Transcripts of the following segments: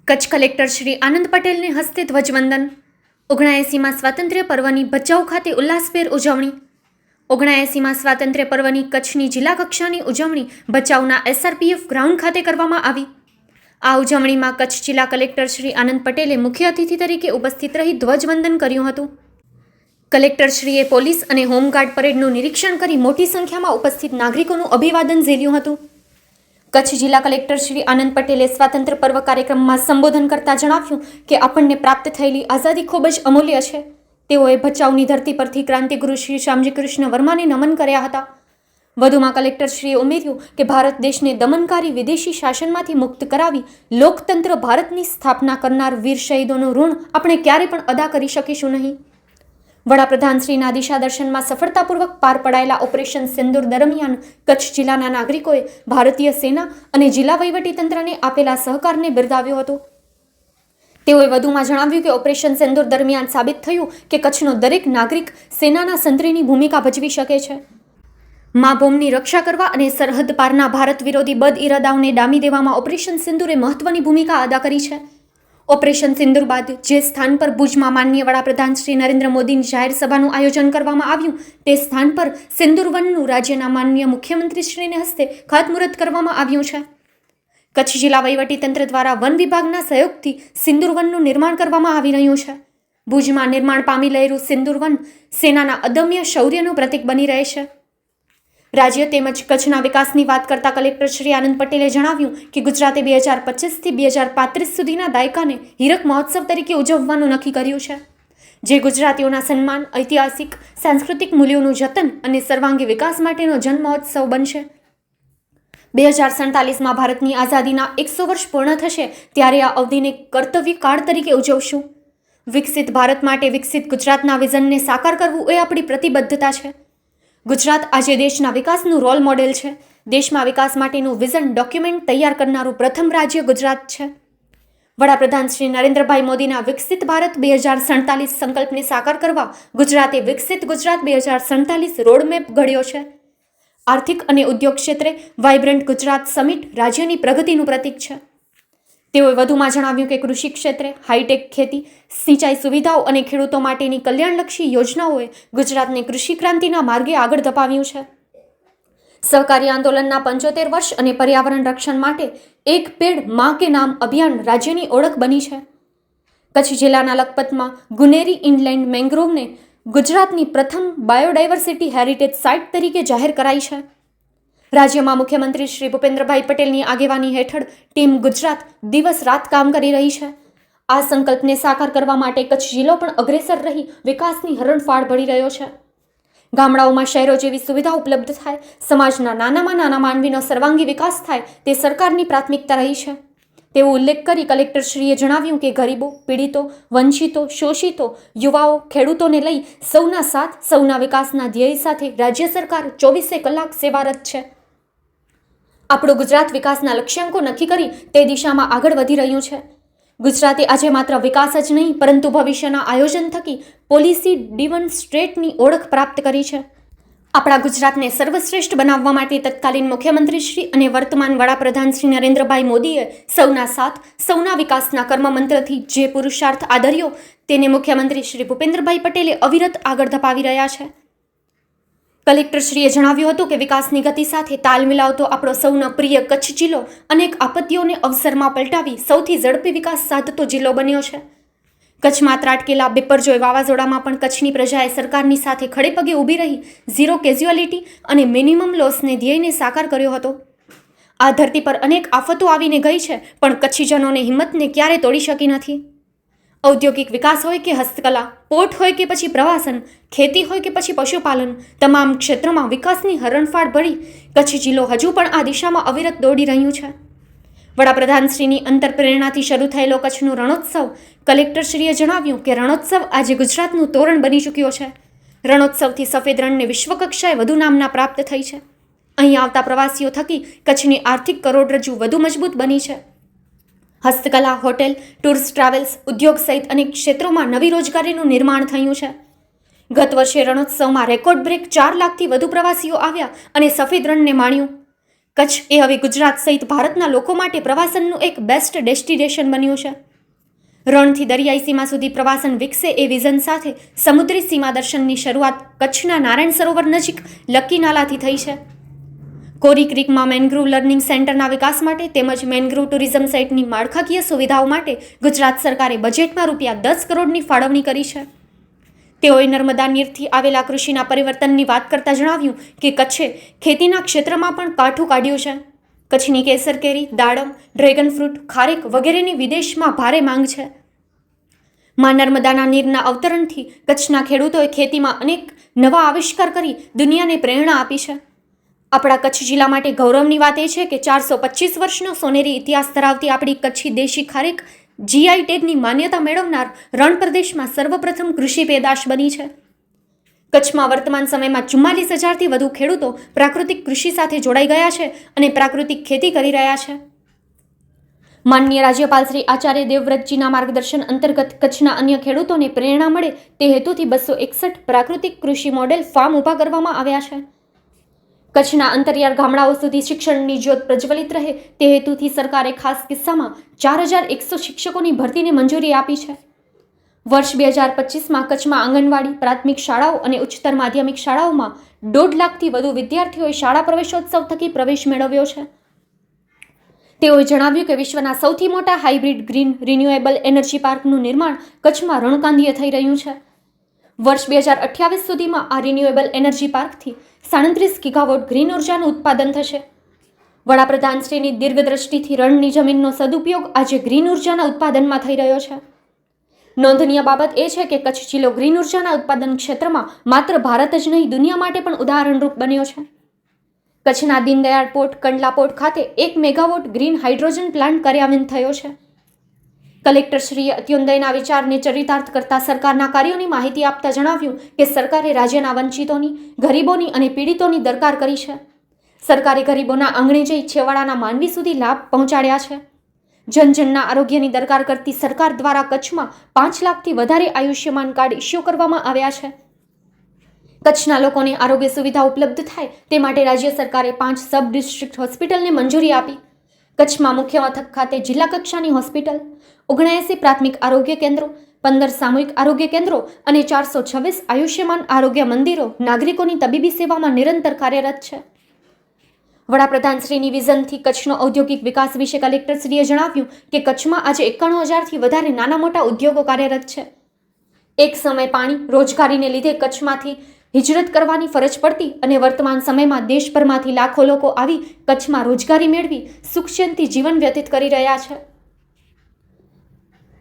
Kutch collector Shri આનંદ પટેલને હસ્તે ધ્વજવંદન. 79માં સ્વાતંત્ર્ય પર્વની ભચાઉ ખાતે ઉલ્લાસભેર ઉજવણી. 79માં સ્વાતંત્ર્ય પર્વની કચ્છની જિલ્લા કક્ષાની ઉજવણી ભચાઉના SRPF ગ્રાઉન્ડ ખાતે કરવામાં આવી. આ ઉજવણીમાં કચ્છ જિલ્લા કલેક્ટર શ્રી આનંદ પટેલે મુખ્ય અતિથિ તરીકે ઉપસ્થિત રહી ધ્વજવંદન કર્યું હતું. કલેક્ટરશ્રીએ પોલીસ અને હોમગાર્ડ પરેડનું નિરીક્ષણ કરી મોટી સંખ્યામાં ઉપસ્થિત નાગરિકોનું અભિવાદન ઝીલ્યું હતું. કચ્છ જિલ્લા કલેક્ટર શ્રી આનંદ પટેલે સ્વાતંત્ર્ય પર્વ કાર્યક્રમમાં સંબોધન કરતા જણાવ્યું કે આપણને પ્રાપ્ત થયેલી આઝાદી ખૂબ જ અમૂલ્ય છે. તેઓએ ભચાઉની ધરતી પરથી ક્રાંતિગુરુ શ્રી શ્યામજી કૃષ્ણ વર્માને નમન કર્યા હતા. વધુમાં કલેક્ટરશ્રીએ ઉમેર્યું કે ભારત દેશને દમનકારી વિદેશી શાસનમાંથી મુક્ત કરાવી લોકતંત્ર ભારતની સ્થાપના કરનાર વીર શહીદોનું ઋણ આપણે ક્યારે પણ અદા કરી શકીશું નહીં. વડાપ્રધાનશ્રીના દિશા દર્શનમાં સફળતાપૂર્વક પાર પડાયેલા ઓપરેશન સિંદૂર દરમિયાન કચ્છ જિલ્લાના નાગરિકોએ ભારતીય સેના અને જિલ્લા વહીવટીતંત્રને આપેલા સહકારને બિરદાવ્યો હતો. તેઓએ વધુમાં જણાવ્યું કે ઓપરેશન સિંદૂર દરમિયાન સાબિત થયું કે કચ્છનો દરેક નાગરિક સેનાના સંત્રીની ભૂમિકા ભજવી શકે છે. મા ભૂમની રક્ષા કરવા અને સરહદ પારના ભારત વિરોધી બદ ઇરાદાઓને ડામી દેવામાં ઓપરેશન સિંદૂરે મહત્વની ભૂમિકા અદા કરી છે. ઓપરેશન સિંદૂર બાદ જે સ્થાન પર ભુજમાં માનનીય વડાપ્રધાન શ્રી નરેન્દ્ર મોદીની જાહેર સભાનું આયોજન કરવામાં આવ્યું તે સ્થાન પર સિંદૂર વનનું રાજ્યના માનનીય મુખ્યમંત્રીશ્રીને હસ્તે ખાતમુહૂર્ત કરવામાં આવ્યું છે. કચ્છ જિલ્લા વહીવટીતંત્ર દ્વારા વન વિભાગના સહયોગથી સિંદૂર વનનું નિર્માણ કરવામાં આવી રહ્યું છે. ભુજમાં નિર્માણ પામી રહેલું સિંદૂર વન સેનાના અદમ્ય શૌર્યનું પ્રતીક બની રહે છે. રાજ્ય તેમજ કચ્છના વિકાસની વાત કરતા કલેક્ટર શ્રી આનંદ પટેલે જણાવ્યું કે ગુજરાતે 2025થી 2035 સુધીના દાયકાને હીરક મહોત્સવ તરીકે ઉજવવાનું નક્કી કર્યું છે, જે ગુજરાતીઓના સન્માન, ઐતિહાસિક, સાંસ્કૃતિક મૂલ્યોનું જતન અને સર્વાંગી વિકાસ માટેનો જન મહોત્સવ બનશે. 2047માં ભારતની આઝાદીના 100 વર્ષ પૂર્ણ થશે ત્યારે આ અવધિને કર્તવ્ય કાળ તરીકે ઉજવશું. વિકસિત ભારત માટે વિકસિત ગુજરાતના વિઝનને સાકાર કરવું એ આપણી પ્રતિબદ્ધતા છે. ગુજરાત આજે દેશના વિકાસનું રોલ મોડેલ છે. દેશમાં વિકાસ માટેનું વિઝન ડોક્યુમેન્ટ તૈયાર કરનારું પ્રથમ રાજ્ય ગુજરાત છે. વડાપ્રધાન શ્રી નરેન્દ્રભાઈ મોદીના વિકસિત ભારત 2047 સંકલ્પને સાકાર કરવા ગુજરાતે વિકસિત ગુજરાત 2047 રોડમેપ ઘડ્યો છે. આર્થિક અને ઉદ્યોગ ક્ષેત્રે વાઇબ્રન્ટ ગુજરાત સમિટ રાજ્યની પ્રગતિનું પ્રતીક છે. તેઓએ વધુમાં જણાવ્યું કે કૃષિ ક્ષેત્રે હાઈટેક ખેતી, સિંચાઈ સુવિધાઓ અને ખેડૂતો માટેની કલ્યાણલક્ષી યોજનાઓએ ગુજરાતને કૃષિ ક્રાંતિના માર્ગે આગળ ધપાવ્યું છે. સહકારી આંદોલનના 75 વર્ષ અને પર્યાવરણ રક્ષણ માટે એક પેડ માં કે નામ અભિયાન રાજ્યની ઓળખ બની છે. કચ્છ જિલ્લાના લખપતમાં ગુનેરી ઇનલેન્ડ મેંગ્રોવને ગુજરાતની પ્રથમ બાયોડાયવર્સિટી હેરિટેજ સાઇટ તરીકે જાહેર કરાઈ છે. રાજ્યમાં મુખ્યમંત્રી શ્રી ભૂપેન્દ્રભાઈ પટેલની આગેવાની હેઠળ ટીમ ગુજરાત દિવસ રાત કામ કરી રહી છે. આ સંકલ્પને સાકાર કરવા માટે કચ્છ જિલ્લો પણ અગ્રેસર રહી વિકાસની હરણફાળ ભળી રહ્યો છે. ગામડાઓમાં શહેરો જેવી સુવિધા ઉપલબ્ધ થાય, સમાજના નાનામાં નાના માનવીનો સર્વાંગી વિકાસ થાય તે સરકારની પ્રાથમિકતા રહી છે. તેવો ઉલ્લેખ કરી કલેક્ટરશ્રીએ જણાવ્યું કે ગરીબો, પીડિતો, વંચિતો, શોષિતો, યુવાઓ, ખેડૂતોને લઈ સૌના સાથ, સૌના વિકાસના ધ્યેય સાથે રાજ્ય સરકાર 24 કલાક સેવારત છે. આપણું ગુજરાત વિકાસના લક્ષ્યાંકો નક્કી કરી તે દિશામાં આગળ વધી રહ્યું છે. ગુજરાતે આજે માત્ર વિકાસ જ નહીં પરંતુ ભવિષ્યના આયોજન થકી પોલિસી ડિમોન્સ્ટ્રેટની ઓળખ પ્રાપ્ત કરી છે. આપણા ગુજરાતને સર્વશ્રેષ્ઠ બનાવવા માટે તત્કાલીન મુખ્યમંત્રી શ્રી અને વર્તમાન વડાપ્રધાન શ્રી નરેન્દ્રભાઈ મોદીએ સૌના સાથ, સૌના વિકાસના કર્મમંત્રથી જે પુરુષાર્થ આદર્યો તેને મુખ્યમંત્રી શ્રી ભૂપેન્દ્રભાઈ પટેલે અવિરત આગળ ધપાવી રહ્યા છે. કલેક્ટરશ્રીએ જણાવ્યું હતું કે વિકાસની ગતિ સાથે તાલ મિલાવતો આપણો સૌનો પ્રિય કચ્છ જિલ્લો અનેક આપત્તિઓને અવસરમાં પલટાવી સૌથી ઝડપી વિકાસ સાધતો જિલ્લો બન્યો છે. કચ્છમાં ત્રાટકેલા બિપરજોય વાવાઝોડામાં પણ કચ્છની પ્રજાએ સરકારની સાથે ખડેપગે ઊભી રહી ઝીરો કેઝ્યુઆલિટી અને મિનિમમ લોસને ધ્યેયને સાકાર કર્યો હતો. આ ધરતી પર અનેક આફતો આવીને ગઈ છે પણ કચ્છીજનોને હિંમતને ક્યારે તોડી શકી નથી. ઔદ્યોગિક વિકાસ હોય કે હસ્તકલા, પોર્ટ હોય કે પછી પ્રવાસન, ખેતી હોય કે પછી પશુપાલન, તમામ ક્ષેત્રોમાં વિકાસની હરણફાળ ભરી કચ્છ જિલ્લો હજુ પણ આ દિશામાં અવિરત દોડી રહ્યું છે. વડાપ્રધાનશ્રીની અંતરપ્રેરણાથી શરૂ થયેલો કચ્છનો રણોત્સવ કલેક્ટરશ્રીએ જણાવ્યું કે રણોત્સવ આજે ગુજરાતનું તોરણ બની ચૂક્યો છે. રણોત્સવથી સફેદ રણને વિશ્વકક્ષાએ વધુ નામના પ્રાપ્ત થઈ છે. અહીં આવતા પ્રવાસીઓ થકી કચ્છની આર્થિક કરોડરજ્જુ વધુ મજબૂત બની છે. હસ્તકલા, હોટેલ, ટૂર્સ ટ્રાવેલ્સ, ઉદ્યોગ સહિત અનેક ક્ષેત્રોમાં નવી રોજગારીનું નિર્માણ થયું છે. ગત વર્ષે રણોત્સવમાં રેકોર્ડ બ્રેક 4 લાખથી વધુ પ્રવાસીઓ આવ્યા અને સફેદ રણને માણ્યું. કચ્છ એ હવે ગુજરાત સહિત ભારતના લોકો માટે પ્રવાસનનું એક બેસ્ટ ડેસ્ટિનેશન બન્યું છે. રણથી દરિયાઈ સીમા સુધી પ્રવાસન વિકસે એ વિઝન સાથે સમુદ્રી સીમા દર્શનની શરૂઆત કચ્છના નારાયણ સરોવર નજીક લક્કી નાલાથી થઈ છે. કોરી ક્રીકમાં મેનગ્રુવ લર્નિંગ સેન્ટરના વિકાસ માટે તેમજ મેનગ્રુવ ટુરિઝમ સાઇટની માળખાકીય સુવિધાઓ માટે ગુજરાત સરકારે બજેટમાં ₹10 કરોડની ફાળવણી કરી છે. તેઓએ નર્મદા નીરથી આવેલા કૃષિના પરિવર્તનની વાત કરતા જણાવ્યું કે કચ્છે ખેતીના ક્ષેત્રમાં પણ કાઠું કાઢ્યું છે. કચ્છની કેસર કેરી, દાડમ, ડ્રેગન ફ્રૂટ, ખારેક વગેરેની વિદેશમાં ભારે માંગ છે. માં નર્મદાના નીરના અવતરણથી કચ્છના ખેડૂતોએ ખેતીમાં અનેક નવા આવિષ્કાર કરી દુનિયાને પ્રેરણા આપી છે. આપણા કચ્છ જિલ્લા માટે ગૌરવની વાત એ છે કે 425 વર્ષનો સોનેરી ઇતિહાસ ધરાવતી આપણી કચ્છી દેશી ખારેક GI ટેગની માન્યતા મેળવનાર રણ પ્રદેશમાં સર્વપ્રથમ કૃષિ પેદાશ બની છે. કચ્છમાં વર્તમાન સમયમાં 44,000થી વધુ ખેડૂતો પ્રાકૃતિક કૃષિ સાથે જોડાઈ ગયા છે અને પ્રાકૃતિક ખેતી કરી રહ્યા છે. માનનીય રાજ્યપાલ શ્રી આચાર્ય દેવવ્રતજીના માર્ગદર્શન અંતર્ગત કચ્છના અન્ય ખેડૂતોને પ્રેરણા મળે તે હેતુથી 261 પ્રાકૃતિક કૃષિ મોડેલ ફાર્મ ઊભા કરવામાં આવ્યા છે. કચ્છના અંતરિયાળ ગામડાઓ સુધી શિક્ષણની જ્યોત પ્રજ્વલિત રહે તે હેતુથી સરકારે ખાસ કિસ્સામાં 4,100 શિક્ષકોની ભરતીને મંજૂરી આપી છે. વર્ષ 2025માં કચ્છમાં આંગણવાડી, પ્રાથમિક શાળાઓ અને ઉચ્ચતર માધ્યમિક શાળાઓમાં 1.5 લાખથી વધુ વિદ્યાર્થીઓએ શાળા પ્રવેશોત્સવ થકી પ્રવેશ મેળવ્યો છે. તેઓએ જણાવ્યું કે વિશ્વના સૌથી મોટા હાઇબ્રિડ ગ્રીન રિન્યુએબલ એનર્જી પાર્કનું નિર્માણ કચ્છમાં રણકાંધીએ થઈ રહ્યું છે. વર્ષ 2028 સુધીમાં આ રિન્યુએબલ એનર્જી પાર્કથી 37 ગીગાવોટ ગ્રીન ઉર્જાનું ઉત્પાદન થશે. વડાપ્રધાનશ્રીની દીર્ઘદ્રષ્ટિથી રણની જમીનનો સદુપયોગ આજે ગ્રીન ઉર્જાના ઉત્પાદનમાં થઈ રહ્યો છે. નોંધનીય બાબત એ છે કે કચ્છ જિલ્લો ગ્રીન ઉર્જાના ઉત્પાદન ક્ષેત્રમાં માત્ર ભારત જ નહીં દુનિયા માટે પણ ઉદાહરણરૂપ બન્યો છે. કચ્છના દીનદયાળ પોર્ટ, કંડલા પોર્ટ ખાતે 1 મેગાવોટ ગ્રીન હાઇડ્રોજન પ્લાન્ટ કાર્યાન્વિત થયો છે. કલેક્ટરશ્રીએ અત્યોદયના વિચારને ચરિતાર્થ કરતા સરકારના કાર્યોની માહિતી આપતા જણાવ્યું કે સરકારે રાજ્યના વંચિતોની, ગરીબોની અને પીડિતોની દરકાર કરી છે. સરકારે ગરીબોના આંગણે જઈ છેવાડાના માનવી સુધી લાભ પહોંચાડ્યા છે. જનજનના આરોગ્યની દરકાર કરતી સરકાર દ્વારા કચ્છમાં 5 લાખથી વધારે આયુષ્યમાન કાર્ડ ઇસ્યુ કરવામાં આવ્યા છે. કચ્છના લોકોને આરોગ્ય સુવિધા ઉપલબ્ધ થાય તે માટે રાજ્ય સરકારે 5 સબ ડિસ્ટ્રિક્ટ હોસ્પિટલને મંજૂરી આપી. કચ્છમાં મુખ્ય મથક ખાતે જિલ્લા કક્ષાની હોસ્પિટલ, 79 પ્રાથમિક આરોગ્ય કેન્દ્રો, 15 સામૂહિક આરોગ્ય કેન્દ્રો અને 426 આયુષ્યમાન આરોગ્ય મંદિરો નાગરિકોની તબીબી સેવામાં નિરંતર કાર્યરત છે. વડાપ્રધાનશ્રીની વિઝનથી કચ્છનો ઔદ્યોગિક વિકાસ વિશે કલેક્ટરશ્રીએ જણાવ્યું કે કચ્છમાં આજે 91,000થી વધારે નાના મોટા ઉદ્યોગો કાર્યરત છે. એક સમય પાણી, રોજગારીને લીધે કચ્છમાંથી હિજરત કરવાની ફરજ પડતી અને વર્તમાન સમયમાં દેશભરમાંથી લાખો લોકો આવી કચ્છમાં રોજગારી મેળવી સુખશાંતિ જીવન વ્યતીત કરી રહ્યા છે.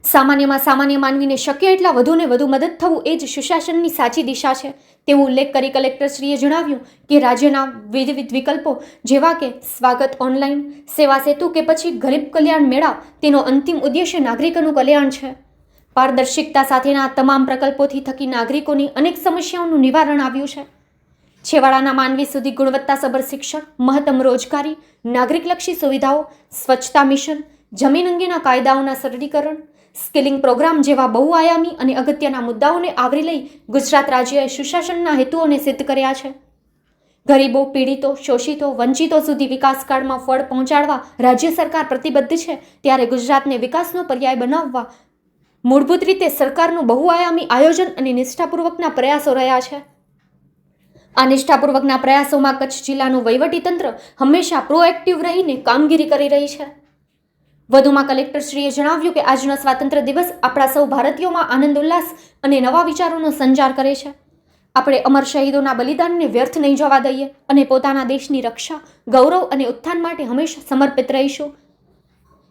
સામાન્યમાં સામાન્ય માનવીને શક્ય એટલા વધુને વધુ મદદ થવું એ જ સુશાસનની સાચી દિશા છે તેવું ઉલ્લેખ કરી કલેક્ટરશ્રીએ જણાવ્યું કે રાજ્યના વિવિધ વિકલ્પો જેવા કે સ્વાગત ઓનલાઈન, સેવા સેતુ કે પછી ગરીબ કલ્યાણ મેળા તેનો અંતિમ ઉદ્દેશ્ય નાગરિકોનું કલ્યાણ છે. પારદર્શિકતા સાથેના તમામ પ્રકલ્પોથી થકી નાગરિકોની અનેક સમસ્યાઓનું નિવારણ આવ્યું છે. છેવાડાના માનવી સુધી ગુણવત્તાસભર શિક્ષણ, મહત્તમ રોજગારી, નાગરિકલક્ષી સુવિધાઓ, સ્વચ્છતા મિશન, જમીન અંગેના કાયદાઓના સરળીકરણ, સ્કિલિંગ પ્રોગ્રામ જેવા બહુઆયામી અને અગત્યના મુદ્દાઓને આવરી લઈ ગુજરાત રાજ્યએ સુશાસનના હેતુઓને સિદ્ધ કર્યા છે. ગરીબો, પીડિતો, શોષિતો, વંચિતો સુધી વિકાસકાળમાં ફળ પહોંચાડવા રાજ્ય સરકાર પ્રતિબદ્ધ છે ત્યારે ગુજરાતને વિકાસનો પર્યાય બનાવવા મૂળભૂત રીતે સરકારનું બહુઆયામી આયોજન અને નિષ્ઠાપૂર્વકના પ્રયાસો રહ્યા છે. આ નિષ્ઠાપૂર્વકના પ્રયાસોમાં કચ્છ જિલ્લાનું વહીવટીતંત્ર હંમેશા પ્રોએક્ટિવ રહીને કામગીરી કરી રહી છે. વધુમાં કલેક્ટરશ્રીએ જણાવ્યું કે આજનો સ્વાતંત્ર્ય દિવસ આપણા સૌ ભારતીયોમાં આનંદ ઉલ્લાસ અને નવા વિચારોનો સંચાર કરે છે. આપણે અમર શહીદોના બલિદાનને વ્યર્થ નહીં જવા દઈએ અને પોતાના દેશની રક્ષા, ગૌરવ અને ઉત્થાન માટે હંમેશા સમર્પિત રહીશું.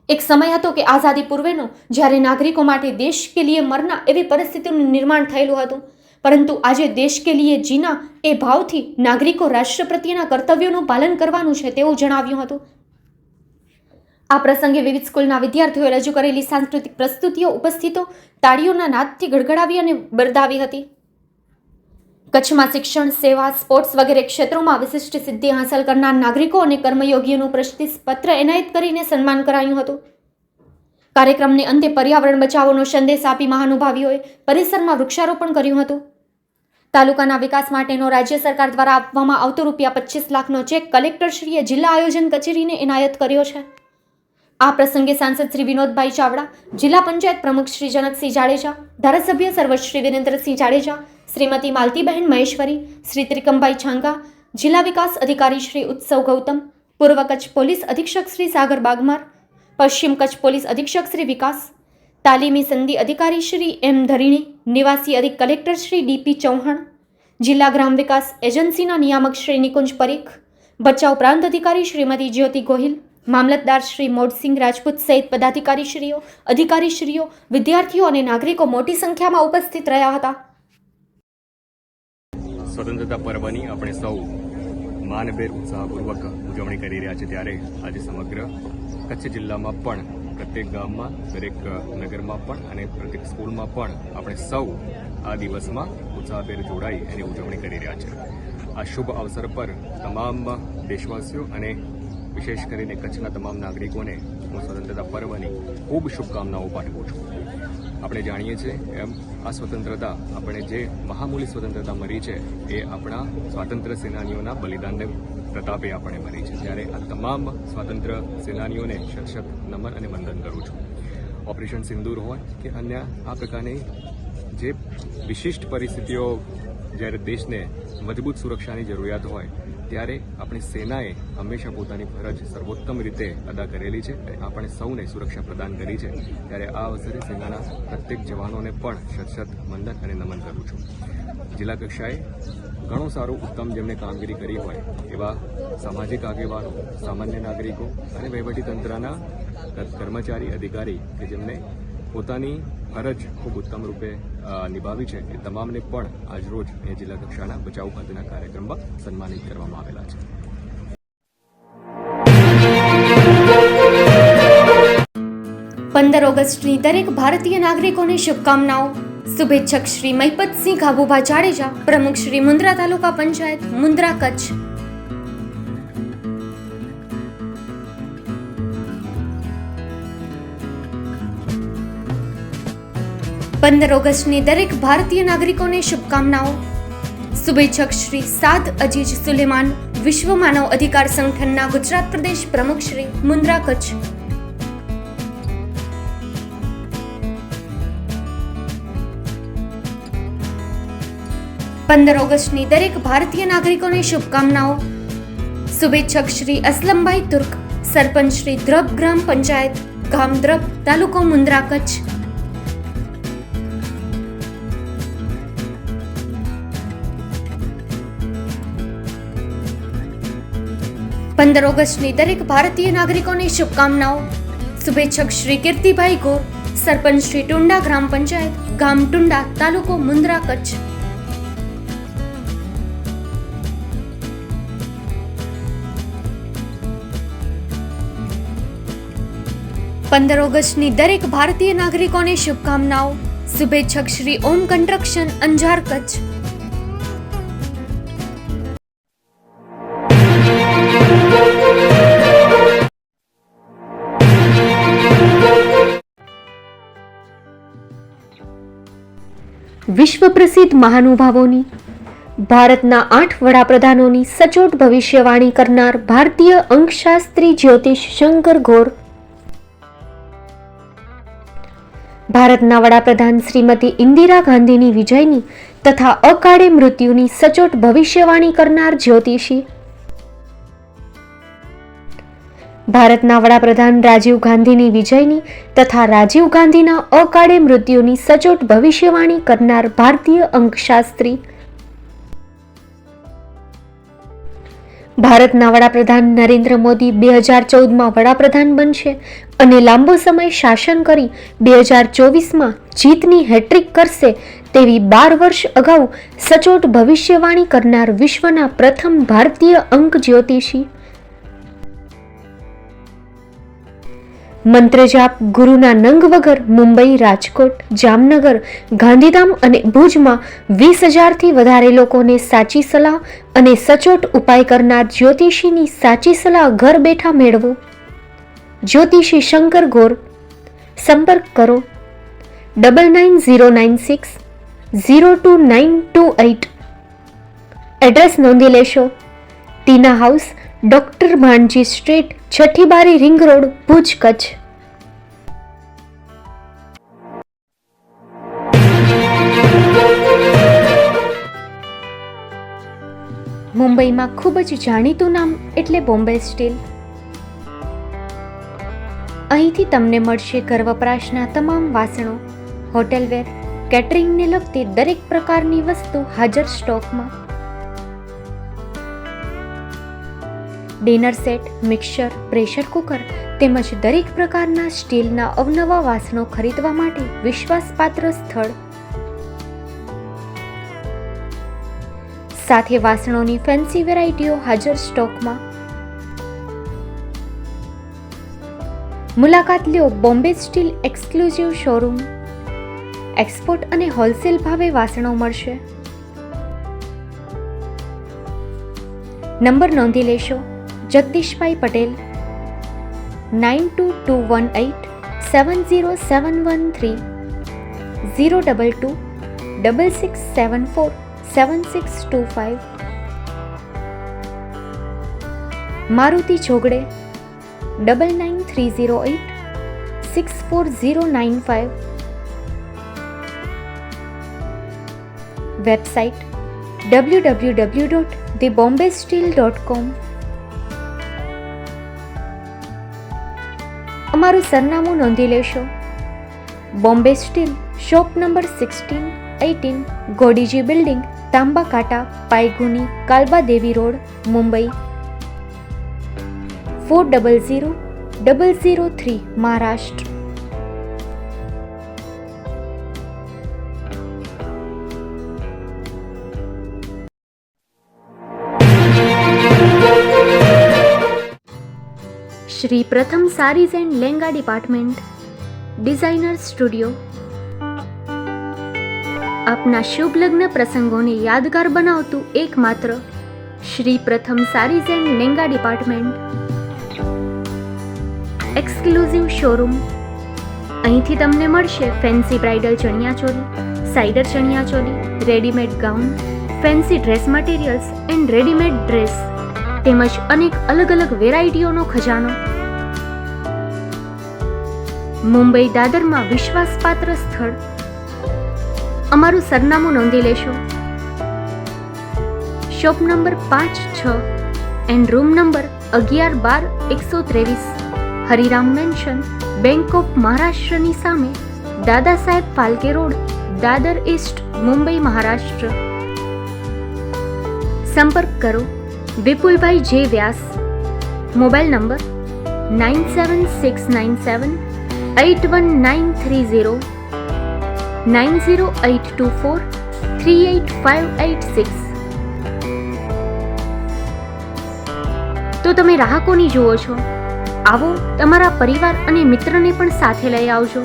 એક સમય હતો કે આઝાદી પૂર્વેનો જ્યારે નાગરિકો માટે દેશ કે લીએ મરના એવી પરિસ્થિતિનું નિર્માણ થયેલું હતું, પરંતુ આજે દેશ કે લીએ જીના એ ભાવથી નાગરિકો રાષ્ટ્ર પ્રત્યેના કર્તવ્યોનું પાલન કરવાનું છે તેવું જણાવ્યું હતું. આ પ્રસંગે વિવિધ સ્કૂલના વિદ્યાર્થીઓએ રજૂ કરેલી સાંસ્કૃતિક પ્રસ્તુતિઓ ઉપસ્થિતો તાળીઓના નાદથી ગડગડાવી અને બિરદાવી હતી. કચ્છમાં શિક્ષણ, સેવા, સ્પોર્ટ્સ વગેરે ક્ષેત્રોમાં વિશિષ્ટ સિદ્ધિ હાંસલ કરનાર નાગરિકો અને કર્મયોગીઓનું પ્રશસ્તિપત્ર એનાયત કરીને સન્માન કરાયું હતું. કાર્યક્રમને અંતે પર્યાવરણ બચાવોનો સંદેશ આપી મહાનુભાવીઓએ પરિસરમાં વૃક્ષારોપણ કર્યું હતું. તાલુકાના વિકાસ માટેનો રાજ્ય સરકાર દ્વારા આપવામાં આવતો ₹25 લાખનો ચેક કલેક્ટરશ્રીએ જિલ્લા આયોજન કચેરીને એનાયત કર્યો છે. આ પ્રસંગે સાંસદ શ્રી વિનોદભાઈ ચાવડા, જિલ્લા પંચાયત પ્રમુખ શ્રી જનકસિંહ જાડેજા, ધારાસભ્ય સર્વશ્રી વિરેન્દ્રસિંહ જાડેજા, શ્રીમતી માલતીબહેન મહેશ્વરી, શ્રી ત્રિકમભાઈ છાંગા, જિલ્લા વિકાસ અધિકારી શ્રી ઉત્સવ ગૌતમ, પૂર્વ કચ્છ પોલીસ અધિક્ષક શ્રી સાગર બાગમાર, પશ્ચિમ કચ્છ પોલીસ અધિક્ષક શ્રી વિકાસ, તાલીમી સંધિ અધિકારી શ્રી એમ ધરીણી, નિવાસી અધિક કલેક્ટર શ્રી ડીપી ચૌહાણ, જિલ્લા ગ્રામ વિકાસ એજન્સીના નિયામક શ્રી નિકુંજ પરીખ, ભચાઉ પ્રાંત અધિકારી શ્રીમતી જ્યોતિ ગોહિલ, મામલતદાર શ્રી મોડસિંહ રાજપૂત સહિત પદાધિકારીશ્રીઓ, અધિકારીશ્રીઓ, વિદ્યાર્થીઓ અને નાગરિકો મોટી સંખ્યામાં ઉપસ્થિત રહ્યા હતા. સ્વતંત્રતા પર્વની આપણે સૌ માનભેર ઉત્સાહપૂર્વક ઉજવણી કરી રહ્યા છે ત્યારે આજે સમગ્ર કચ્છ જિલ્લામાં પણ પ્રત્યેક ગામમાં, દરેક નગરમાં પણ અને પ્રત્યેક સ્કૂલમાં પણ આપણે સૌ આ દિવસમાં ઉત્સાહભેર જોડાઈ એની ઉજવણી કરી રહ્યા છે. આ શુભ અવસર પર તમામ દેશવાસીઓ અને વિશેષ કરીને કચ્છના તમામ નાગરિકોને હું સ્વતંત્રતા પર્વની ખૂબ શુભકામનાઓ પાઠવું છું. આપણે જાણીએ છીએ એમ આ સ્વતંત્રતા આપણે જે મહામૂલી સ્વતંત્રતા મળી છે એ આપણા સ્વાતંત્ર્ય સેનાનીઓના બલિદાનને પ્રતાપે આપણે મળી છે. ત્યારે આ તમામ સ્વાતંત્ર્ય સેનાનીઓને શત નમન અને વંદન કરું છું. ઓપરેશન સિંદૂર હોય કે અન્ય આ પ્રકારની જે વિશિષ્ટ પરિસ્થિતિઓ જ્યારે દેશને મજબૂત સુરક્ષાની જરૂરિયાત હોય ત્યારે આપણી સેનાએ હંમેશા પોતાની ફરજ સર્વોત્તમ રીતે અદા કરેલી છે અને આપણે સૌને સુરક્ષા પ્રદાન કરી છે. ત્યારે આ અવસરે સેનાના પ્રત્યેક જવાનોને પણ શત વંદન અને નમન કરું છું. જિલ્લા કક્ષાએ ઘણું સારું ઉત્તમ જેમણે કામગીરી કરી હોય એવા સામાજિક આગેવાનો, સામાન્ય નાગરિકો અને વહીવટીતંત્રના કર્મચારી, અધિકારી કે જેમને પોતાની ફરજ ખૂબ ઉત્તમ રૂપે નિભાવી છે એ તમામને પણ આજરોજ એ જિલ્લા કક્ષાના બચાવ ખાતેના કાર્યક્રમમાં સન્માનિત કરવામાં આવેલા છે. 15 ઓગસ્ટની દરેક ભારતીય નાગરિકોને શુભકામનાઓ. શુભેચ્છક શ્રી મહિપતસિંહ ગાભુભા જાડેજા, પ્રમુખ શ્રી મુન્દ્રા તાલુકા પંચાયત, મુન્દ્રા, કચ્છ. ઓગસ્ટની દરેક ભારતીય નાગરિકોને શુભકામનાઓ. શુભેચ્છક શ્રી સાદ અજીજ સુલેમાન, વિશ્વ માનવ અધિકાર સંગઠનના ગુજરાત પ્રદેશ પ્રમુખ શ્રી, મુન્દ્રા, કચ્છ. 15 ઓગસ્ટની દરેક ભારતીય નાગરિકોને શુભકામનાઓ. શુભેચ્છક શ્રી અસલમભાઈ તુર્ક, સરપંચ શ્રી દ્રબ ગ્રામ પંચાયત, ગામ દ્રબ, તાલુકો મુન્દ્રા, કચ્છ. 15 ઓગસ્ટની દરેક ભારતીય નાગરિકોને શુભકામનાઓ. શુભેચ્છક શ્રી કીર્તિભાઈ ગોર, સરપંચ શ્રી ટુંડા ગ્રામ પંચાયત, ગામ ટુંડા, તાલુકો મુન્દ્રા, કચ્છ. 15 ઓગસ્ટની દરેક ભારતીય નાગરિકોને શુભકામનાઓ. શુભેચ્છક શ્રી ઓમ કન્સ્ટ્રક્શન, અંજાર, કચ્છ. વિશ્વ પ્રસિદ્ધ મહાનુભાવોની, ભારતના 8 વડાપ્રધાનોની સચોટ ભવિષ્યવાણી કરનાર ભારતીય અંકશાસ્ત્રી જ્યોતિષ શંકર ઘોર, ભારતના વડાપ્રધાન શ્રીમતી ઇન્દિરા ગાંધીની વિજયની તથા અકાળે મૃત્યુની સચોટ ભવિષ્યવાણી કરનાર જ્યોતિષી, ભારતના વડાપ્રધાન રાજીવ ગાંધીની વિજયની તથા રાજીવ ગાંધીના અકાળે મૃત્યુની સચોટ ભવિષ્યવાણી કરનાર ભારતીય અંકશાસ્ત્રી, ભારતના વડાપ્રધાન નરેન્દ્ર મોદી 2014માં વડાપ્રધાન બનશે અને લાંબો સમય શાસન કરી 2024માં જીતની હેટ્રિક કરશે તેવી 12 વર્ષ અગાઉ સચોટ ભવિષ્યવાણી કરનાર વિશ્વના પ્રથમ ભારતીય અંક જ્યોતિષી, મંત્રજાપ ગુરુના નંગ વગર મુંબઈ, રાજકોટ, જામનગર, ગાંધીધામ અને ભુજમાં 20,000થી વધારે લોકોને સાચી સલાહ અને સચોટ ઉપાય કરનાર જ્યોતિષીની સાચી સલાહ ઘર બેઠા મેળવો. જ્યોતિષી શંકર ઘોર. સંપર્ક કરો 9909602928 એડ્રેસ નોંધી લેશો. ટીના હાઉસ, ડોક્ટર ભાણજી સ્ટ્રીટ, છઠ્ઠી બારી, રિંગ રોડ, ભુજ, કચ્છ. મુંબઈમાં ખૂબ જ જાણીતું નામ એટલે બોમ્બે સ્ટીલ. અહીંથી તમને મળશે ઘર વપરાશના તમામ વાસણો, હોટેલવેર, કેટરિંગને લગતી દરેક પ્રકારની વસ્તુ હાજર સ્ટોકમાં. Dinner set, mixer, pressure cooker તેમજ દરેક પ્રકારના સ્ટીલના અવનવા વાસણો ખરીદવા માટે વિશ્વાસપાત્ર સ્થળ. સાથે વાસણોની ફેન્સી વેરાયટીઓ હાજર સ્ટોકમાં. મુલાકાત લ્યો Bombay steel exclusive showroom. Export અને હોલસેલ ભાવે વાસણો મળશે. નંબર નોંધી લેશો. જગદીશભાઈ પટેલ, 9221870713, 022 6674 7625. મારુતિ ચોગડે, 9930864095. Website www.thebombasteel.com. અમારું સરનામું નોંધી લેશો. Bombay steel, shop number 16-18, Godiji building, Tamba Kanta, Pydhonie, Kalba Devi road, Mumbai 400003, Maharashtra. Shri Pratham sarees and lenga department, designer studio. આપના શુભ લગ્ન પ્રસંગોને યાદગાર બનાવતું એકમાત્ર Shri Pratham sarees and lenga department, exclusive showroom. અહીંથી તમને મળશે fancy bridal chaniya choli, cider chaniya choli, readymade gown, fancy dress materials and readymade dress તેમજ અનેક અલગ અલગ વેરાયટીઓનો ખજાનો. મુંબઈ દાદરમાં વિશ્વાસપાત્ર સ્થળ. અમારું સરનામું નોંધી લેશો. Shop number 5-6 and room number 11-12-123, Hariram mansion, bank of મહારાષ્ટ્રની સામે, દાદા સાહેબ ફાલ્કે રોડ, દાદર ઈસ્ટ, મુંબઈ, મહારાષ્ટ્ર. સંપર્ક કરો વિપુલભાઈ જે વ્યાસ. Mobile number 9769781930, 9082438586. તો તમે રાહ કોની જુઓ છો? આવો, તમારા પરિવાર અને મિત્રને પણ સાથે લઈ આવજો.